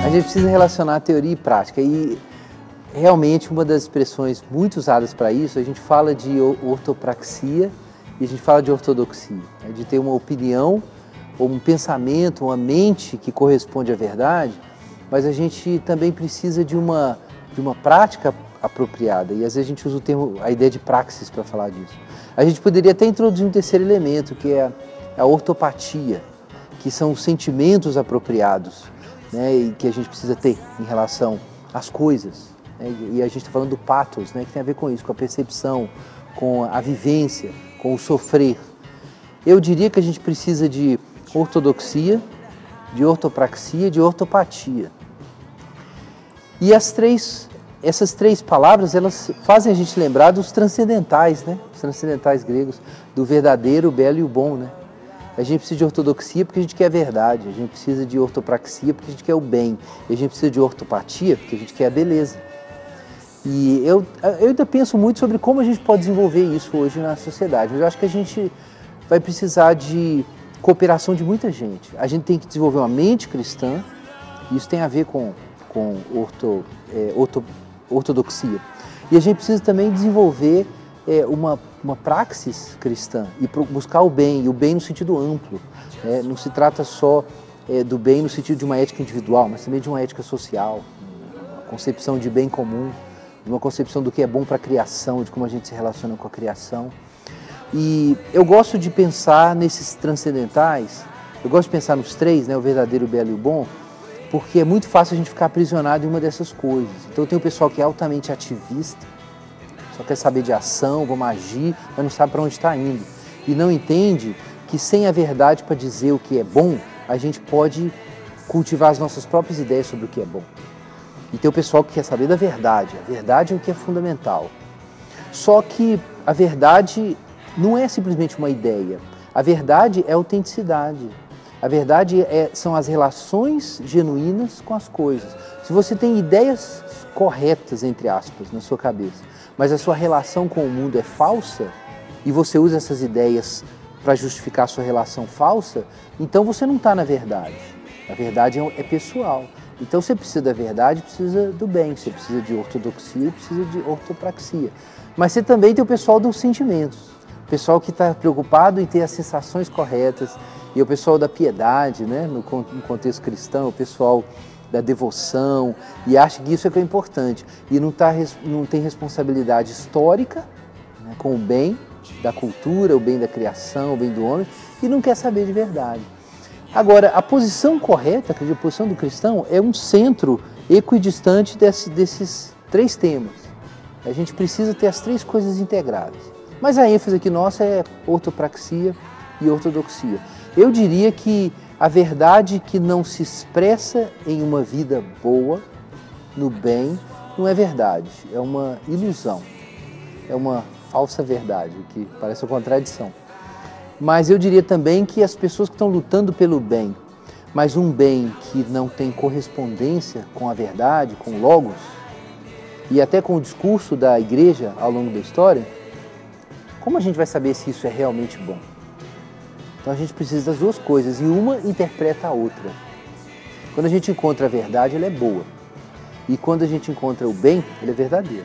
A gente precisa relacionar teoria e prática e realmente uma das expressões muito usadas para isso, a gente fala de ortopraxia e a gente fala de ortodoxia, né? De ter uma opinião ou um pensamento, uma mente que corresponde à verdade, mas a gente também precisa de uma prática apropriada e às vezes a gente usa a ideia de praxis para falar disso. A gente poderia até introduzir um terceiro elemento, que é a ortopatia, que são os sentimentos apropriados, né, e que a gente precisa ter em relação às coisas. Né, e a gente está falando do pathos, né, que tem a ver com isso, com a percepção, com a vivência, com o sofrer. Eu diria que a gente precisa de ortodoxia, de ortopraxia, de ortopatia. E essas três palavras, elas fazem a gente lembrar dos transcendentais, né? Os transcendentais gregos, do verdadeiro, o belo e o bom, né? A gente precisa de ortodoxia porque a gente quer a verdade, a gente precisa de ortopraxia porque a gente quer o bem, e a gente precisa de ortopatia porque a gente quer a beleza. E eu ainda penso muito sobre como a gente pode desenvolver isso hoje na sociedade, mas eu acho que a gente vai precisar de cooperação de muita gente. A gente tem que desenvolver uma mente cristã, e isso tem a ver com ortodoxia. E a gente precisa também desenvolver uma praxis cristã e buscar o bem, e o bem no sentido amplo. Não se trata só do bem no sentido de uma ética individual, mas também de uma ética social, uma concepção de bem comum, de uma concepção do que é bom para a criação, de como a gente se relaciona com a criação. E eu gosto de pensar nesses transcendentais, eu gosto de pensar nos três, né, o verdadeiro, o belo e o bom, porque é muito fácil a gente ficar aprisionado em uma dessas coisas. Então tem o pessoal que é altamente ativista, só quer saber de ação, vamos agir, mas não sabe para onde está indo. E não entende que sem a verdade para dizer o que é bom, a gente pode cultivar as nossas próprias ideias sobre o que é bom. E tem o pessoal que quer saber da verdade, a verdade é o que é fundamental. Só que a verdade não é simplesmente uma ideia, a verdade é a autenticidade. A verdade são as relações genuínas com as coisas. Se você tem ideias corretas, entre aspas, na sua cabeça, mas a sua relação com o mundo é falsa, e você usa essas ideias para justificar a sua relação falsa, então você não está na verdade. A verdade é pessoal. Então você precisa da verdade, precisa do bem, você precisa de ortodoxia, precisa de ortopraxia. Mas você também tem o pessoal dos sentimentos, o pessoal que está preocupado em ter as sensações corretas, e o pessoal da piedade, né, no contexto cristão, o pessoal da devoção, e acha que isso é que é importante. E não tem responsabilidade histórica, né, com o bem da cultura, o bem da criação, o bem do homem, e não quer saber de verdade. Agora, a posição correta, a posição do cristão, é um centro equidistante desses três temas. A gente precisa ter as três coisas integradas. Mas a ênfase aqui nossa é ortopraxia e ortodoxia. Eu diria que a verdade que não se expressa em uma vida boa, no bem, não é verdade, é uma ilusão, é uma falsa verdade, o que parece uma contradição. Mas eu diria também que as pessoas que estão lutando pelo bem, mas um bem que não tem correspondência com a verdade, com o logos, e até com o discurso da igreja ao longo da história, como a gente vai saber se isso é realmente bom? Então a gente precisa das duas coisas, e uma interpreta a outra. Quando a gente encontra a verdade, ela é boa. E quando a gente encontra o bem, ele é verdadeiro.